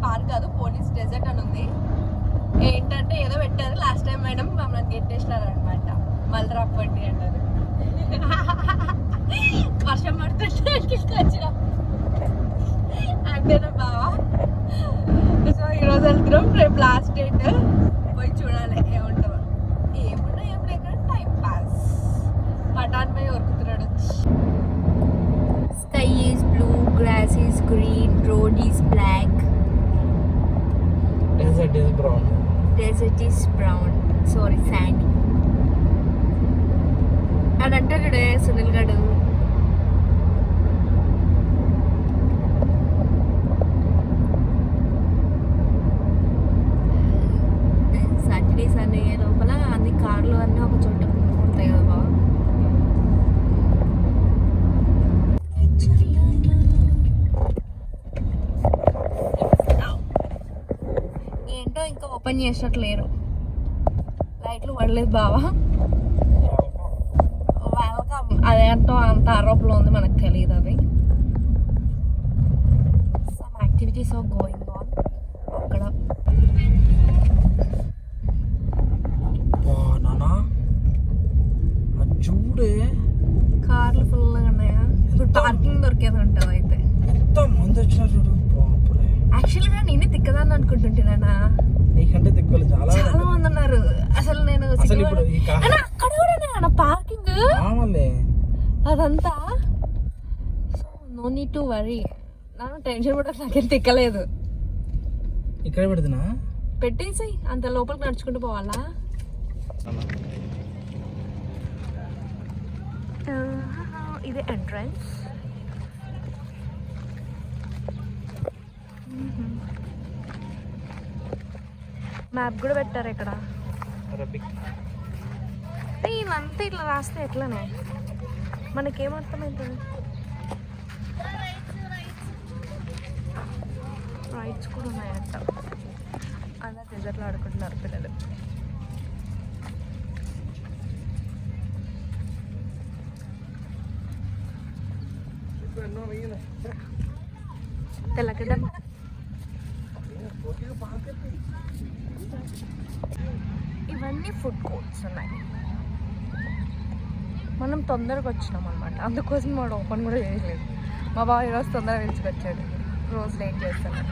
Park కాదు, police dessert అని ఉంది. ఏంటంటే ఏదో పెట్టారు లాస్ట్ టైం మేడం మమ్మల్ని గెట్టేసినారు అనమాట. మళ్ళీ రాపండి అన్నారు. వర్షం పడుతుంటే వచ్చినాం అంటేనా బావా. సో ఈరోజు వెళ్తున్నాం, రేపు లాస్ట్ డేట్. పోయి చూడాలి ఏముంటుందో. ఏమున్నా ఏం లేక టైం పాస్. పటాన్ పై ఉరుకుతున్నాడు. Sky is blue, grass is green, road is black, desert is brown. desert is brown, sorry sandy. అని అంటాడు సునీల్ గడు. సాటర్డే సండే లోపల అన్ని కార్లు అన్నీ ఒక చోట ఉంటాయి కదా బాబా. ఏంటో ఇంకా ఓపెన్ చేసినట్లేరు, లైట్లు పడలేదు బావా. వెల్కమ్ అదేంటో అంత ఆరోపణలో ఉంది, మనకు తెలియదు. అది some activities are going on అక్కడ. నానా చూడే కార్లు ఫుల్గా ఉన్నాయా. ఇప్పుడు పార్కింగ్ దొరికేది ఉంటుంది అయితే. ఎంత మంది వచ్చినారు చూడు. యాక్చువల్గా నేనే తిక్కదాన్ని అనుకుంటుంటున్నా. నీకంటే తిక్కలు చాలా మంది ఉన్నారు. అసలు నేను అక్కడ కూడా పార్కింగ్ అదంతా. So no need to worry. నాకు టెన్షన్ కూడా నాకేం తిక్కలేదు. ఇక్కడ పెడుతున్నా పెట్టేసి అంత లోపలికి నడుచుకుంటూ పోవాలా. ఇది ఎంట్రన్స్. మ్యాప్ కూడా పెట్టారు ఇక్కడ. ఇదంతా ఇట్లా రాస్తే ఎట్లానే మనకేమర్థమవుతుంది. రైట్స్ కూడా ఉన్నాయంట. అలా డెజర్ట్లో ఆడుకుంటున్నారు పిల్లలు. తెల్లగడ్డ ఇవన్నీ ఫుడ్ కోర్ట్స్ ఉన్నాయి. మనం తొందరగా వచ్చినాం అనమాట, అందుకోసం వాడు ఓపెన్ కూడా చేయలేదు. మా బావ ఈరోజు తొందరగా పిలుచుకొచ్చాడు, రోజు లేట్ చేస్తాను.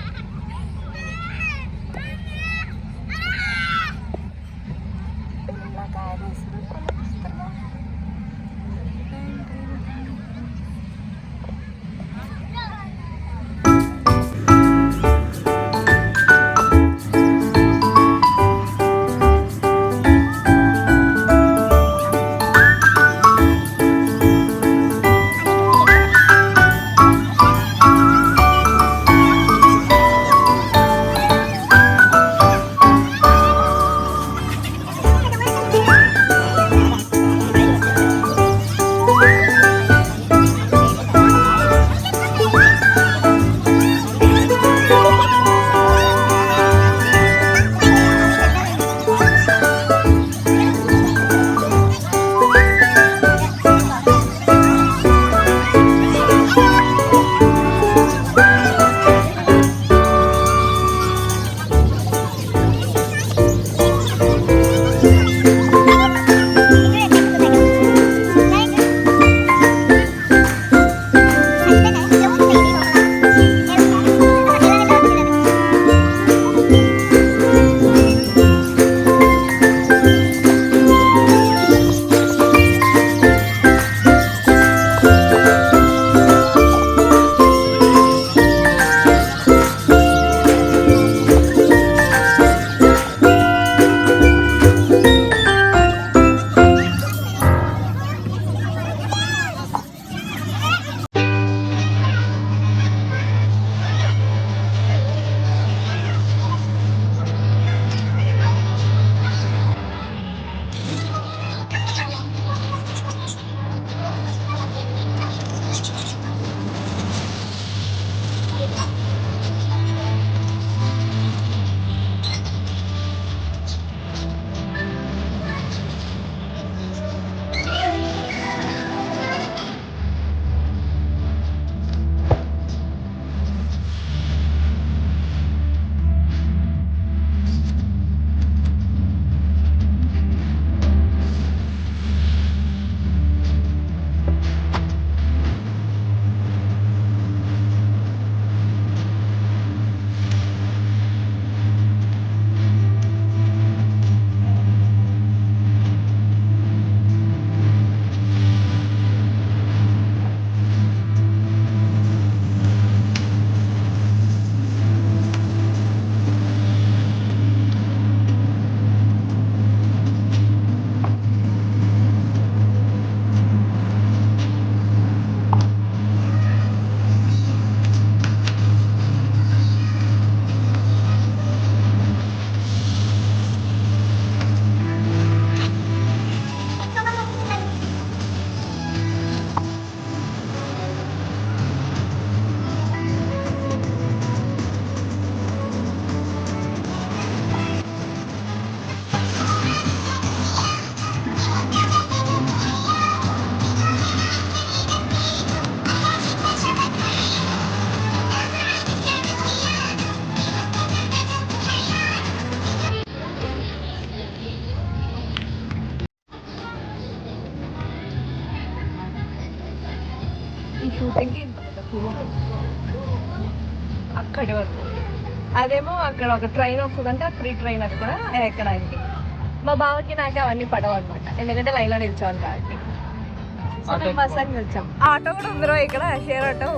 షూటింగ్కి అక్కడి వరకు. అదేమో అక్కడ ఒక ట్రైన్ వస్తుందంటే ఆ ఫ్రీ ట్రైన్ అది కూడా ఎక్కడానికి. మా బావకి నాకు అవన్నీ పడవు అనమాట, ఎందుకంటే లైన్లో నిల్చోవాలి కాబట్టి. సో మేము బస్ అని వచ్చాం. ఆటో కూడా ఉందిరో ఇక్కడ, షేర్ ఆటో.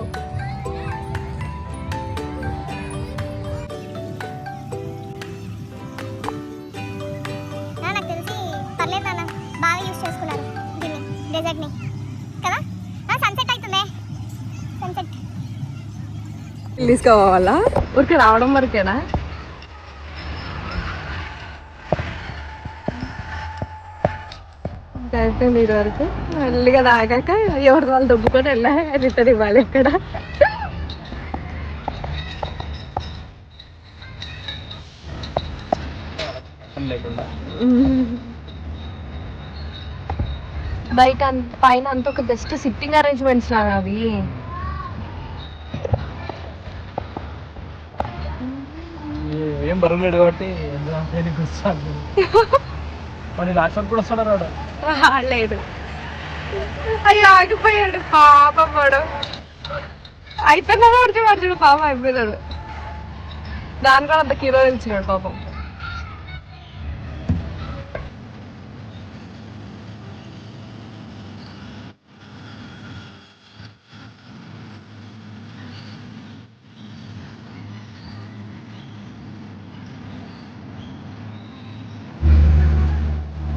నాకు తెలిసి పర్లేదు నాన్న, బాగా యూజ్ చేసుకున్నారు దీన్ని, డెజర్ట్ని కదా. సన్సెట్ అవుతుంది, సన్సెట్ తీసుకోవాలా ఊరికి రావడం వరకేనా? అయిపోయింది ఇది వరకు. మళ్ళీగా తాగాక ఎవరి వాళ్ళు దుబ్బుకొని వెళ్ళా రిటర్న్ ఇవ్వాలి ఇక్కడ. బయట పైన అంత ఒక బెస్ట్ సిట్టింగ్ అరేంజ్మెంట్స్ లాగా అవి. ఏం బరువులేడు కాబట్టి మరి లాస్ట్ కూడా వస్తాడు రాడు. లేదు, అయ్యో ఆగిపోయాడు పాపం వాడు. అయిపోయినా పడితే పడుచుడు పాపం, అయిపోయినాడు. దాని కూడా అంత కిలో నిలిచినాడు పాపం.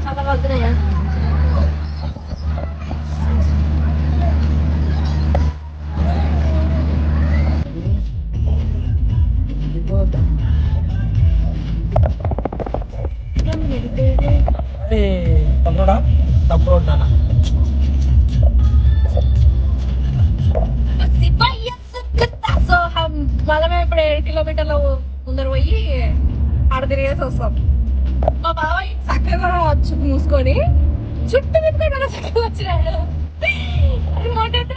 చాలా వద్దునయ్యా. తమ్ముడా తప్పుడు ఉంటానా? సో మళ్ళీ మేము ఇప్పుడు 7 కిలోమీటర్ల ముందర పోయి ఆడ తిరిగేసి వస్తాం. మా బాబాయ్ చక్కగా వచ్చి మూసుకొని చుట్టూ తిప్పుకొని చక్కగా వచ్చినాడు. అది మోటార్